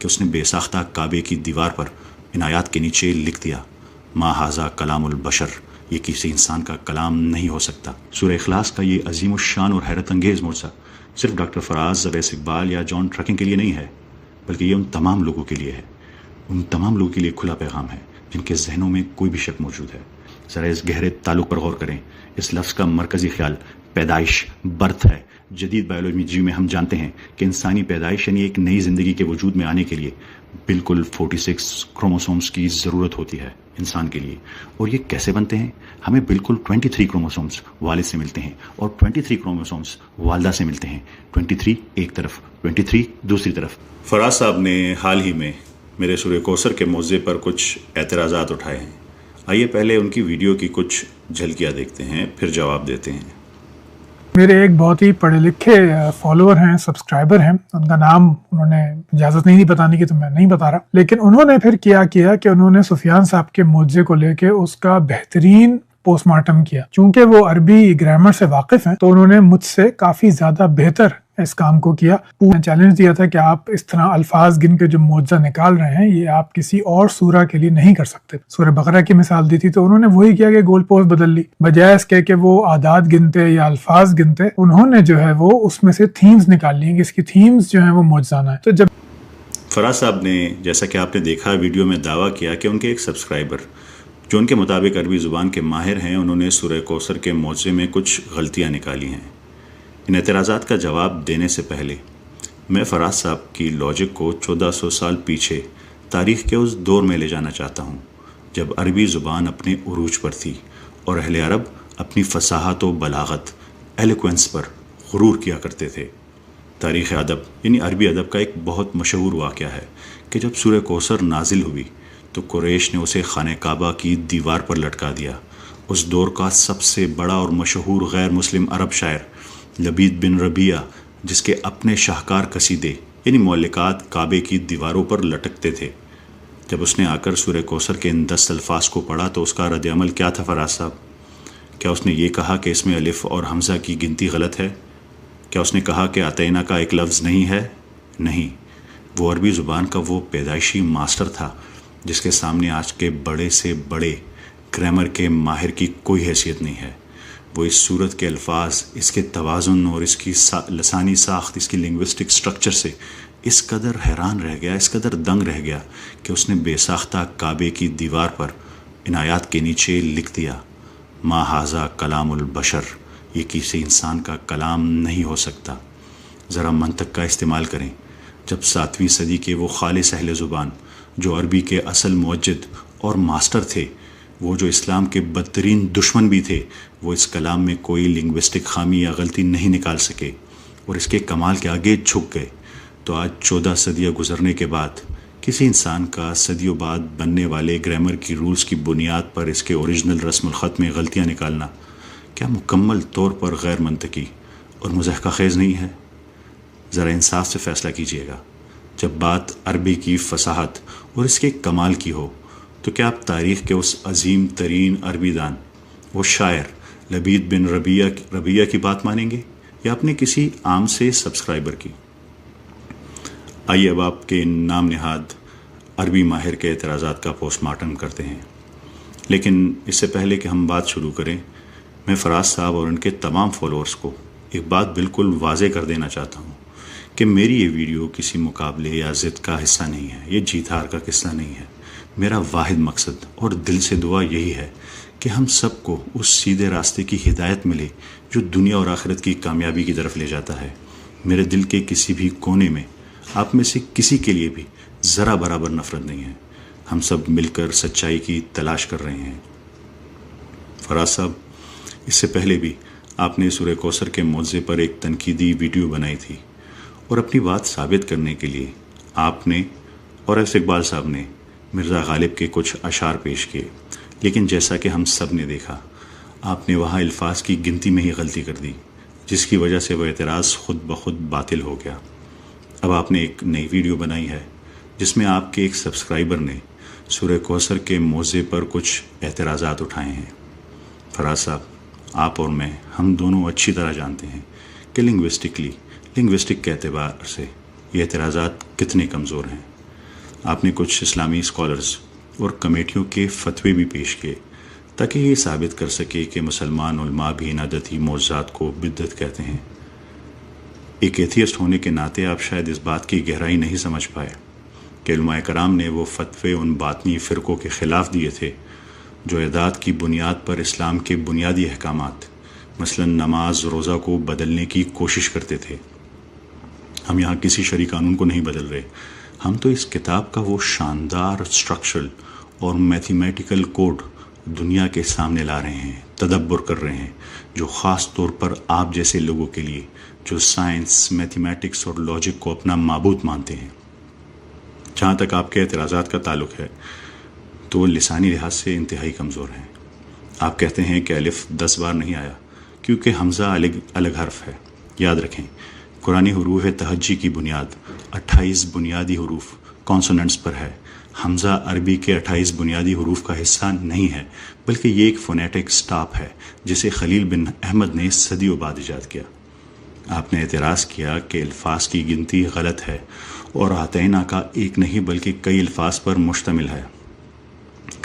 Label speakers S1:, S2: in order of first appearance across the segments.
S1: کہ اس نے بے ساختہ کعبے کی دیوار پر ان آیات کے نیچے لکھ دیا، ما ھذا کلام البشر، یہ کسی انسان کا کلام نہیں ہو سکتا۔ سورہ اخلاص کا یہ عظیم الشان اور حیرت انگیز معجزہ صرف ڈاکٹر فراز، اویس اقبال یا جان ٹرکنگ کے لیے نہیں ہے، بلکہ یہ ان تمام لوگوں کے لیے ہے، ان تمام لوگوں کے لیے کھلا پیغام ہے جن کے ذہنوں میں کوئی بھی شک موجود ہے۔ ذرا اس گہرے تعلق پر غور کریں۔ اس لفظ کا مرکزی خیال پیدائش، برتھ ہے۔ جدید بایولوجی میں ہم جانتے ہیں کہ انسانی پیدائش یعنی ایک نئی زندگی کے وجود میں آنے کے لیے بالکل 46 کروموسومز کی ضرورت ہوتی ہے انسان کے لیے۔ اور یہ کیسے بنتے ہیں؟ ہمیں بالکل 23 کروموسومز والد سے ملتے ہیں اور 23 کروموسومز والدہ سے ملتے ہیں۔ 23 ایک طرف، 23 دوسری طرف۔ فراز صاحب نے حال ہی میں میرے سورہ کوثر کے موضوع پر کچھ اعتراضات اٹھائے ہیں۔ آئیے پہلے ان کی ویڈیو کی کچھ جھلکیاں دیکھتے ہیں، پھر جواب دیتے ہیں۔
S2: میرے ایک بہت ہی پڑھے لکھے فالوور ہیں، سبسکرائبر ہیں، ان کا نام انہوں نے اجازت نہیں دی بتانے کی تو میں نہیں بتا رہا، لیکن انہوں نے پھر کیا کہ انہوں نے سفیان صاحب کے معجزے کو لے کے اس کا بہترین پوسٹ مارٹم کیا۔ چونکہ وہ عربی گرامر سے واقف ہیں تو انہوں نے مجھ سے کافی زیادہ بہتر اس کام کو کیا۔ میں چیلنج دیا تھا کہ آپ اس طرح الفاظ گن کے جو معجزہ نکال رہے ہیں یہ آپ کسی اور سورہ کے لیے نہیں کر سکتے۔ سورہ بقرہ کی مثال دی تھی تو انہوں نے وہی کیا کہ گول پوسٹ بدل لی، بجائے اس کے کہ وہ اعداد گنتے یا الفاظ گنتے، انہوں نے جو ہے وہ اس میں سے تھیمز نکال لی ہیں کہ اس کی تھیمز جو ہیں وہ معجزانہ ہے۔ تو جب
S1: فراز صاحب نے، جیسا کہ آپ نے دیکھا ویڈیو میں، دعویٰ کیا کہ ان کے ایک سبسکرائبر جو ان کے مطابق عربی زبان کے ماہر ہیں، انہوں نے سورہ کوثر کے معجزے میں کچھ غلطیاں نکالی ہیں۔ ان اعتراضات کا جواب دینے سے پہلے میں فراز صاحب کی لاجک کو 1400 سال پیچھے تاریخ کے اس دور میں لے جانا چاہتا ہوں جب عربی زبان اپنے عروج پر تھی اور اہل عرب اپنی فصاحت و بلاغت، ایلوکوینس پر غرور کیا کرتے تھے۔ تاریخ ادب یعنی عربی ادب کا ایک بہت مشہور واقعہ ہے کہ جب سورہ کوثر نازل ہوئی تو قریش نے اسے خانہ کعبہ کی دیوار پر لٹکا دیا۔ اس دور کا سب سے بڑا اور مشہور غیر مسلم عرب شاعر لبید بن ربیہ، جس کے اپنے شاہکار قصیدے یعنی معلقات کعبے کی دیواروں پر لٹکتے تھے، جب اس نے آ کر سورہ کوثر کے ان 10 الفاظ کو پڑھا تو اس کا رد عمل کیا تھا فراز صاحب؟ کیا اس نے یہ کہا کہ اس میں الف اور حمزہ کی گنتی غلط ہے؟ کیا اس نے کہا کہ اعطینہ کا ایک لفظ نہیں ہے؟ نہیں، وہ عربی زبان کا وہ پیدائشی ماسٹر تھا جس کے سامنے آج کے بڑے سے بڑے گرامر کے ماہر کی کوئی حیثیت نہیں ہے۔ وہ اس صورت کے الفاظ، اس کے توازن اور اس کی لسانی ساخت، اس کی لنگوسٹک سٹرکچر سے اس قدر حیران رہ گیا، اس قدر دنگ رہ گیا کہ اس نے بے ساختہ کعبے کی دیوار پر ان آیات کے نیچے لکھ دیا، ما ھذا کلام البشر، یہ کسی انسان کا کلام نہیں ہو سکتا۔ ذرا منطق کا استعمال کریں۔ جب 7ویں صدی کے وہ خالص اہل زبان جو عربی کے اصل موجد اور ماسٹر تھے، وہ جو اسلام کے بدترین دشمن بھی تھے، وہ اس کلام میں کوئی لنگوسٹک خامی یا غلطی نہیں نکال سکے اور اس کے کمال کے آگے جھک گئے، تو آج 14 صدیاں گزرنے کے بعد کسی انسان کا صدیوں بعد بننے والے گرامر کی رولز کی بنیاد پر اس کے اوریجنل رسم الخط میں غلطیاں نکالنا کیا مکمل طور پر غیر منطقی اور مضحکہ خیز نہیں ہے؟ ذرا انصاف سے فیصلہ کیجیے گا۔ جب بات عربی کی فصاحت اور اس کے کمال کی ہو تو کیا آپ تاریخ کے اس عظیم ترین عربی دان، وہ شاعر لبید بن ربیہ کی بات مانیں گے یا اپنے کسی عام سے سبسکرائبر کی؟ آئیے اب آپ کے نام نہاد عربی ماہر کے اعتراضات کا پوسٹ مارٹم کرتے ہیں، لیکن اس سے پہلے کہ ہم بات شروع کریں، میں فراز صاحب اور ان کے تمام فالوورز کو ایک بات بالکل واضح کر دینا چاہتا ہوں کہ میری یہ ویڈیو کسی مقابلے یا ضد کا حصہ نہیں ہے، یہ جیت ہار کا قصہ نہیں ہے۔ میرا واحد مقصد اور دل سے دعا یہی ہے کہ ہم سب کو اس سیدھے راستے کی ہدایت ملے جو دنیا اور آخرت کی کامیابی کی طرف لے جاتا ہے۔ میرے دل کے کسی بھی کونے میں آپ میں سے کسی کے لیے بھی ذرا برابر نفرت نہیں ہے۔ ہم سب مل کر سچائی کی تلاش کر رہے ہیں۔ فراز صاحب، اس سے پہلے بھی آپ نے سورہ کوثر کے معجزے پر ایک تنقیدی ویڈیو بنائی تھی اور اپنی بات ثابت کرنے کے لیے آپ نے اور ایس اقبال صاحب نے مرزا غالب کے کچھ اشعار پیش کیے، لیکن جیسا کہ ہم سب نے دیکھا، آپ نے وہاں الفاظ کی گنتی میں ہی غلطی کر دی، جس کی وجہ سے وہ اعتراض خود بخود باطل ہو گیا۔ اب آپ نے ایک نئی ویڈیو بنائی ہے جس میں آپ کے ایک سبسکرائبر نے سورہ کوثر کے موضوع پر کچھ اعتراضات اٹھائے ہیں۔ فراز صاحب، آپ اور میں، ہم دونوں اچھی طرح جانتے ہیں کہ لنگوسٹک کے اعتبار سے یہ اعتراضات کتنے کمزور ہیں۔ آپ نے کچھ اسلامی اسکالرز اور کمیٹیوں کے فتوے بھی پیش کیے تاکہ یہ ثابت کر سکے کہ مسلمان علماء بھی ان عددی معجزات کو بدعت کہتے ہیں۔ ایک ایتھیسٹ ہونے کے ناطے آپ شاید اس بات کی گہرائی نہیں سمجھ پائے کہ علماء کرام نے وہ فتوے ان باطنی فرقوں کے خلاف دیے تھے جو اعداد کی بنیاد پر اسلام کے بنیادی احکامات مثلا نماز روزہ کو بدلنے کی کوشش کرتے تھے۔ ہم یہاں کسی شرعی قانون کو نہیں بدل رہے، ہم تو اس کتاب کا وہ شاندار اسٹرکچرل اور میتھمیٹیکل کوڈ دنیا کے سامنے لا رہے ہیں، تدبر کر رہے ہیں، جو خاص طور پر آپ جیسے لوگوں کے لیے جو سائنس، میتھمیٹکس اور لاجک کو اپنا معبود مانتے ہیں۔ جہاں تک آپ کے اعتراضات کا تعلق ہے تو وہ لسانی لحاظ سے انتہائی کمزور ہیں۔ آپ کہتے ہیں کہ الف 10 بار نہیں آیا کیونکہ حمزہ الگ حرف ہے۔ یاد رکھیں، قرآنی حروف تہجی کی بنیاد 28 بنیادی حروف کانسوننٹس پر ہے۔ حمزہ عربی کے 28 بنیادی حروف کا حصہ نہیں ہے، بلکہ یہ ایک فونیٹک سٹاپ ہے جسے خلیل بن احمد نے صدیوں بعد ایجاد کیا۔ آپ نے اعتراض کیا کہ الفاظ کی گنتی غلط ہے اور آتینا کا ایک نہیں بلکہ کئی الفاظ پر مشتمل ہے۔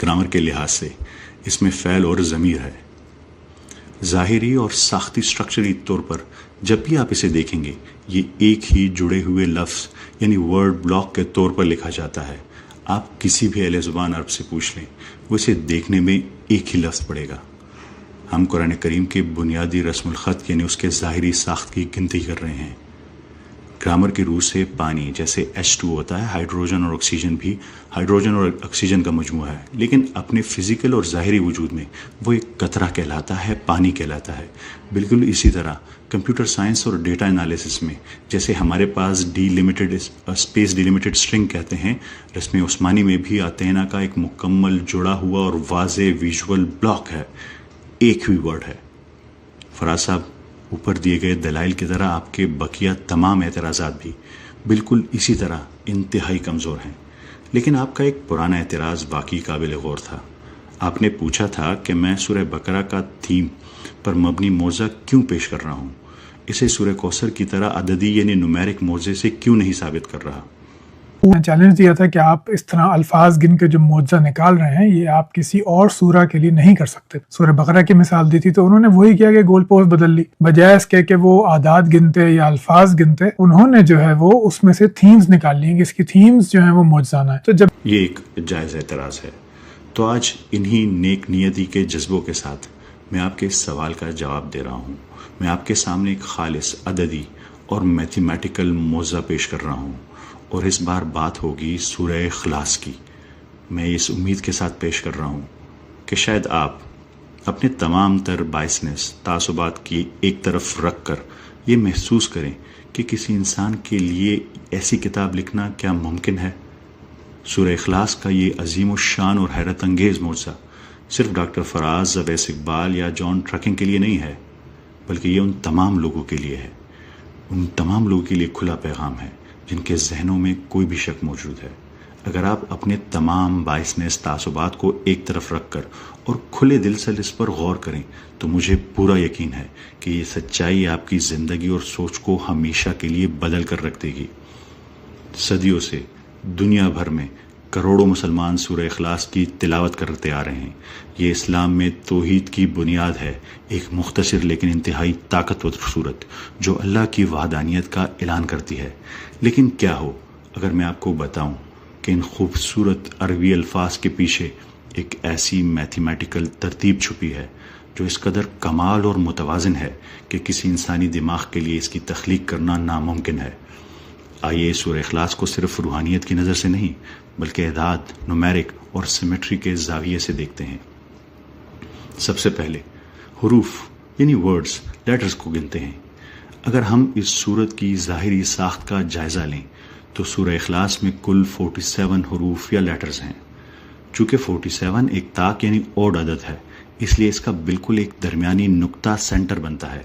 S1: گرامر کے لحاظ سے اس میں فعل اور ضمیر ہے۔ ظاہری اور ساختی اسٹرکچری طور پر جب بھی آپ اسے دیکھیں گے یہ ایک ہی جڑے ہوئے لفظ یعنی ورڈ بلاک کے طور پر لکھا جاتا ہے۔ آپ کسی بھی اہل زبان عرب سے پوچھ لیں، وہ اسے دیکھنے میں ایک ہی لفظ پڑے گا۔ ہم قرآن کریم کے بنیادی رسم الخط یعنی اس کے ظاہری ساخت کی گنتی کر رہے ہیں۔ گرامر کی روح سے پانی جیسے H2 ہوتا ہے، ہائیڈروجن اور آکسیجن بھی ہائیڈروجن اور آکسیجن کا مجموعہ ہے، لیکن اپنے فزیکل اور ظاہری وجود میں وہ ایک قطرہ کہلاتا ہے، پانی کہلاتا ہے۔ بالکل اسی طرح کمپیوٹر سائنس اور ڈیٹا انالیسس میں جیسے ہمارے پاس اسپیس ڈیلیمیٹڈ اسٹرنگ کہتے ہیں، رسم عثمانی میں بھی آتینا کا ایک مکمل جڑا ہوا اور واضح ویژول بلاک ہے، ایک ہی ورڈ ہے۔ فراز صاحب، اوپر دیے گئے دلائل کی طرح آپ کے بقیہ تمام اعتراضات بھی بالکل اسی طرح انتہائی کمزور ہیں، لیکن آپ کا ایک پرانا اعتراض واقعی قابل غور تھا۔ آپ نے پوچھا تھا کہ میں سورہ بقرہ کا تھیم پر مبنی معجزہ کیوں پیش کر رہا ہوں، اسے سورہ کوثر کی طرح عددی یعنی نومیرک معجزے سے کیوں نہیں ثابت کر رہا۔
S2: میں چیلنج دیا تھا کہ آپ اس طرح الفاظ گن کے جو معجزہ نکال رہے ہیں یہ آپ کسی اور سورہ کے لیے نہیں کر سکتے۔ سورہ بقرہ کی مثال دی تھی تو انہوں نے وہی کیا کہ گول پوسٹ بدل لی، بجائے اس کے کہ وہ اعداد گنتے یا الفاظ گنتے انہوں نے جو ہے وہ اس میں سے تھیمز نکال لی کہ اس کی تھیمز جو ہیں وہ معجزانہ ہے۔ تو جب
S1: یہ ایک جائز اعتراض ہے تو آج انہی نیک نیتی کے جذبوں کے ساتھ میں آپ کے اس سوال کا جواب دے رہا ہوں۔ میں آپ کے سامنے ایک خالص عددی اور میتھمیٹیکل معجزہ پیش کر رہا ہوں، اور اس بار بات ہوگی سورہ اخلاص کی۔ میں اس امید کے ساتھ پیش کر رہا ہوں کہ شاید آپ اپنے تمام تر بائسنس تعصبات کی ایک طرف رکھ کر یہ محسوس کریں کہ کسی انسان کے لیے ایسی کتاب لکھنا کیا ممکن ہے۔ سورہ اخلاص کا یہ عظیم الشان اور حیرت انگیز معجزہ صرف ڈاکٹر فراز، اویس اقبال یا جان ٹرکنگ کے لیے نہیں ہے، بلکہ یہ ان تمام لوگوں کے لیے ہے، ان تمام لوگوں کے لیے کھلا پیغام ہے جن کے ذہنوں میں کوئی بھی شک موجود ہے۔ اگر آپ اپنے تمام باعث تعصبات کو ایک طرف رکھ کر اور کھلے دل سے اس پر غور کریں تو مجھے پورا یقین ہے کہ یہ سچائی آپ کی زندگی اور سوچ کو ہمیشہ کے لیے بدل کر رکھ دے گی۔ صدیوں سے دنیا بھر میں کروڑوں مسلمان سورہ اخلاص کی تلاوت کرتے آ رہے ہیں۔ یہ اسلام میں توحید کی بنیاد ہے، ایک مختصر لیکن انتہائی طاقتور صورت جو اللہ کی وحدانیت کا اعلان کرتی ہے۔ لیکن کیا ہو اگر میں آپ کو بتاؤں کہ ان خوبصورت عربی الفاظ کے پیچھے ایک ایسی میتھمیٹیکل ترتیب چھپی ہے جو اس قدر کمال اور متوازن ہے کہ کسی انسانی دماغ کے لیے اس کی تخلیق کرنا ناممکن ہے۔ آئیے سورہ اخلاص کو صرف روحانیت کی نظر سے نہیں بلکہ اعداد، نومیرک اور سیمیٹری کے زاویے سے دیکھتے ہیں۔ سب سے پہلے حروف یعنی ورڈز، لیٹرز کو گنتے ہیں۔ اگر ہم اس سورت کی ظاہری ساخت کا جائزہ لیں تو سورہ اخلاص میں کل 47 حروف یا لیٹرز ہیں۔ چونکہ 47 ایک طاق یعنی اوڈ عدد ہے، اس لیے اس کا بالکل ایک درمیانی نقطہ سینٹر بنتا ہے۔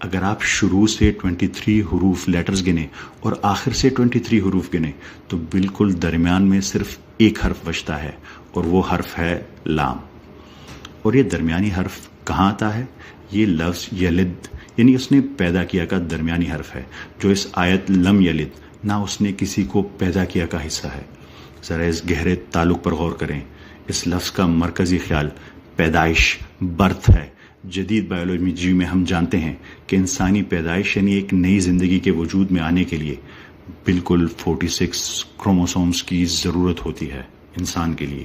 S1: اگر آپ شروع سے 23 حروف لیٹرز گنے اور آخر سے 23 حروف گنے تو بالکل درمیان میں صرف ایک حرف بچتا ہے اور وہ حرف ہے لام۔ اور یہ درمیانی حرف کہاں آتا ہے؟ یہ لفظ یلد یعنی اس نے پیدا کیا کا درمیانی حرف ہے، جو اس آیت لم یلد نہ اس نے کسی کو پیدا کیا کا حصہ ہے۔ ذرا اس گہرے تعلق پر غور کریں. اس لفظ کا مرکزی خیال پیدائش، برتھ ہے. جدید بایولوجی میں ہم جانتے ہیں کہ انسانی پیدائش یعنی ایک نئی زندگی کے وجود میں آنے کے لیے بالکل 46 کروموسومز کی ضرورت ہوتی ہے انسان کے لیے.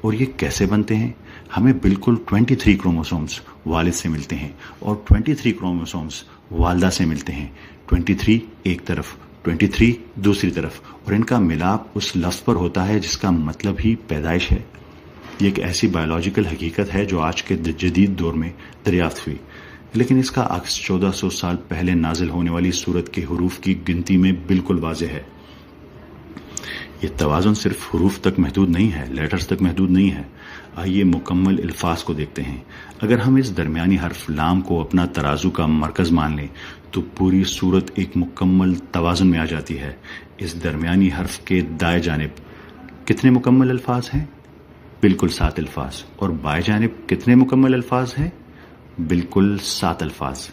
S1: اور یہ کیسے بنتے ہیں؟ ہمیں بالکل 23 کروموسومز والد سے ملتے ہیں اور 23 کروموسومز والدہ سے ملتے ہیں. 23 ایک طرف، 23 دوسری طرف، اور ان کا ملاپ اس لفظ پر ہوتا ہے جس کا مطلب ہی پیدائش ہے. یہ ایک ایسی بایولوجیکل حقیقت ہے جو آج کے جدید دور میں دریافت ہوئی، لیکن اس کا عکس 1400 سال پہلے نازل ہونے والی سورت کے حروف کی گنتی میں بالکل واضح ہے. یہ توازن صرف حروف تک محدود نہیں ہے، لیٹرز تک محدود نہیں ہے. آئیے مکمل الفاظ کو دیکھتے ہیں. اگر ہم اس درمیانی حرف لام کو اپنا ترازو کا مرکز مان لیں تو پوری صورت ایک مکمل توازن میں آ جاتی ہے. اس درمیانی حرف کے دائیں جانب کتنے مکمل الفاظ ہیں؟ بالکل 7 الفاظ. اور بائیں جانب کتنے مکمل الفاظ ہیں؟ بالکل 7 الفاظ.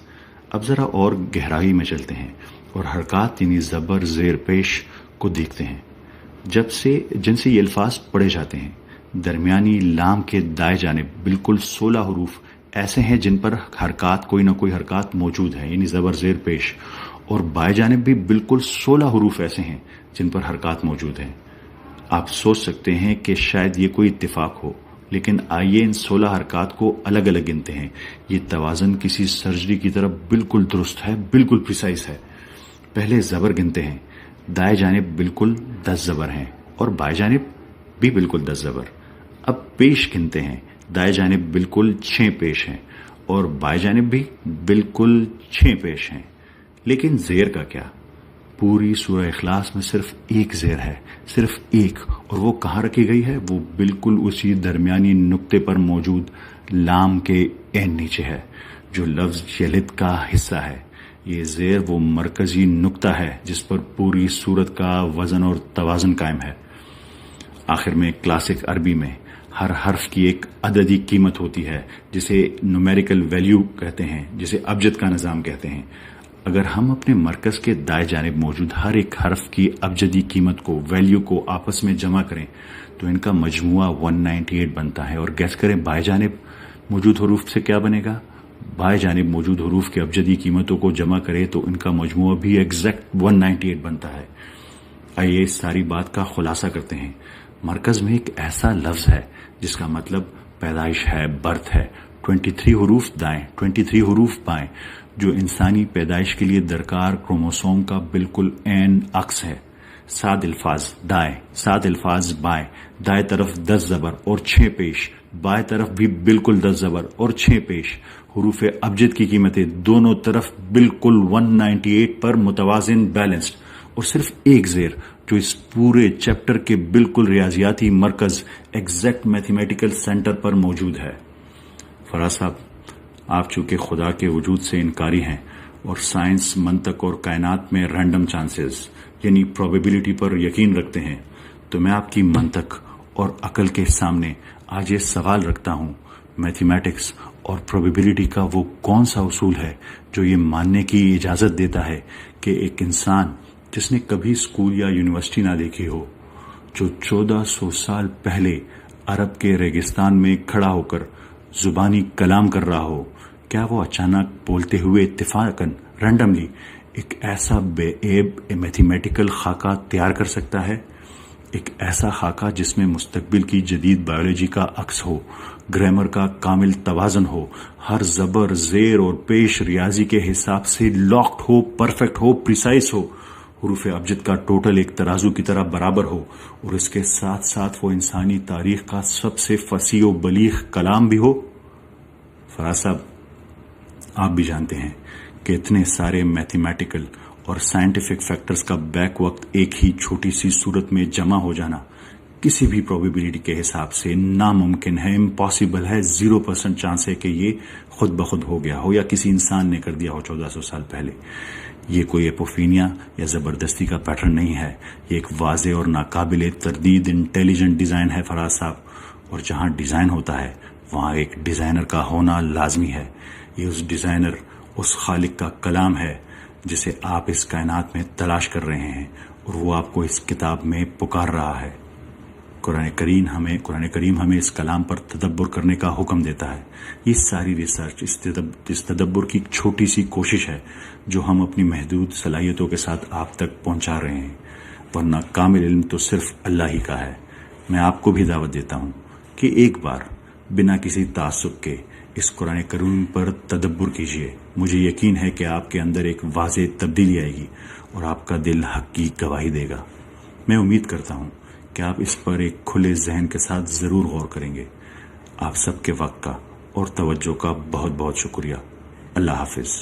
S1: اب ذرا اور گہرائی میں چلتے ہیں اور حرکات یعنی زبر، زیر، پیش کو دیکھتے ہیں جن سے یہ الفاظ پڑھے جاتے ہیں. درمیانی لام کے دائیں جانب بالکل 16 حروف ایسے ہیں جن پر حرکات، کوئی نہ کوئی حرکات موجود ہیں، یعنی زبر، زیر، پیش. اور بائیں جانب بھی بالکل 16 حروف ایسے ہیں جن پر حرکات موجود ہیں. آپ سوچ سکتے ہیں کہ شاید یہ کوئی اتفاق ہو، لیکن آئیے ان 16 حرکات کو الگ الگ گنتے ہیں. یہ توازن کسی سرجری کی طرف بالکل درست ہے، بالکل پریسائز ہے. پہلے زبر گنتے ہیں. دائیں جانب بالکل 10 زبر ہیں اور بائیں جانب بھی بالکل 10 زبر. اب پیش گنتے ہیں. دائیں جانب بالکل 6 پیش ہیں اور بائیں جانب بھی بالکل 6 پیش ہیں. لیکن زیر کا کیا؟ پوری سورہ اخلاص میں صرف ایک زیر ہے، صرف ایک. اور وہ کہاں رکھی گئی ہے؟ وہ بالکل اسی درمیانی نقطے پر موجود لام کے عین نیچے ہے جو لفظ یلد کا حصہ ہے. یہ زیر وہ مرکزی نقطہ ہے جس پر پوری سورت کا وزن اور توازن قائم ہے. آخر میں کلاسک عربی میں ہر حرف کی ایک عددی قیمت ہوتی ہے جسے نومیریکل ویلیو کہتے ہیں، جسے ابجد کا نظام کہتے ہیں. اگر ہم اپنے مرکز کے دائیں جانب موجود ہر ایک حرف کی ابجدی قیمت کو، ویلیو کو آپس میں جمع کریں تو ان کا مجموعہ 198 بنتا ہے. اور گیس کریں بائیں جانب موجود حروف سے کیا بنے گا؟ بائیں جانب موجود حروف کی ابجدی قیمتوں کو جمع کریں تو ان کا مجموعہ بھی ایگزیکٹ 198 بنتا ہے. آئیے اس ساری بات کا خلاصہ کرتے ہیں. مرکز میں ایک ایسا لفظ ہے جس کا مطلب پیدائش ہے، برتھ ہے. 23 حروف دائیں، 23 حروف بائیں، جو انسانی پیدائش کے لیے درکار کروموسوم کا بالکل عین عکس ہے. 7 الفاظ دائیں، 7 الفاظ بائیں. دائیں طرف 10 زبر اور 6 پیش، بائیں طرف بھی بالکل 10 زبر اور 6 پیش. حروف ابجد کی قیمتیں دونوں طرف بالکل 198 پر متوازن، بیلنسڈ. اور صرف ایک زیر جو اس پورے چیپٹر کے بالکل ریاضیاتی مرکز، ایگزیکٹ میتھمیٹیکل سینٹر پر موجود ہے. فراز صاحب، آپ چونکہ خدا کے وجود سے انکاری ہیں اور سائنس، منطق اور کائنات میں رینڈم چانسز یعنی پروبیبلٹی پر یقین رکھتے ہیں، تو میں آپ کی منطق اور عقل کے سامنے آج یہ سوال رکھتا ہوں، میتھمیٹکس اور پروبیبلٹی کا وہ کون سا اصول ہے جو یہ ماننے کی اجازت دیتا ہے کہ ایک انسان جس نے کبھی اسکول یا یونیورسٹی نہ دیکھی ہو، جو 1400 سال پہلے عرب کے ریگستان میں کھڑا ہو کر زبانی کلام کر رہا ہو، کیا وہ اچانک بولتے ہوئے اتفاقاً رینڈملی ایک ایسا بے عیب میتھمیٹیکل خاکہ تیار کر سکتا ہے؟ ایک ایسا خاکہ جس میں مستقبل کی جدید بایولوجی کا عکس ہو، گرامر کا کامل توازن ہو، ہر زبر، زیر اور پیش ریاضی کے حساب سے لاکڈ ہو، پرفیکٹ ہو، پریسائز ہو، حروف ابجد کا ٹوٹل ایک ترازو کی طرح برابر ہو، اور اس کے ساتھ ساتھ وہ انسانی تاریخ کا سب سے فصیح و بلیغ کلام بھی ہو؟ فراز صاحب، آپ بھی جانتے ہیں کہ اتنے سارے میتھمیٹیکل اور سائنٹیفک فیکٹرز کا بیک وقت ایک ہی چھوٹی سی صورت میں جمع ہو جانا کسی بھی پروبیبلٹی کے حساب سے ناممکن ہے، امپاسبل ہے. 0% چانس ہے کہ یہ خود بخود ہو گیا ہو یا کسی انسان نے کر دیا ہو 1400 سال پہلے. یہ کوئی ایپوفینیا یا زبردستی کا پیٹرن نہیں ہے، یہ ایک واضح اور ناقابل تردید انٹیلیجنٹ ڈیزائن ہے فراز صاحب. اور جہاں ڈیزائن ہوتا ہے وہاں ایک ڈیزائنر کا ہونا لازمی ہے. یہ اس ڈیزائنر، اس خالق کا کلام ہے جسے آپ اس کائنات میں تلاش کر رہے ہیں، اور وہ آپ کو اس کتاب میں پکار رہا ہے. قرآن کریم ہمیں اس کلام پر تدبر کرنے کا حکم دیتا ہے. یہ ساری ریسرچ اس تدبر کی ایک چھوٹی سی کوشش ہے جو ہم اپنی محدود صلاحیتوں کے ساتھ آپ تک پہنچا رہے ہیں، ورنہ کامل علم تو صرف اللہ ہی کا ہے. میں آپ کو بھی دعوت دیتا ہوں کہ ایک بار بنا کسی تعصب کے اس قرآن کریم پر تدبر کیجیے. مجھے یقین ہے کہ آپ کے اندر ایک واضح تبدیلی آئے گی اور آپ کا دل حق کی گواہی دے گا. میں امید کرتا ہوں کہ آپ اس پر ایک کھلے ذہن کے ساتھ ضرور غور کریں گے. آپ سب کے وقت کا اور توجہ کا بہت بہت شکریہ. اللہ حافظ.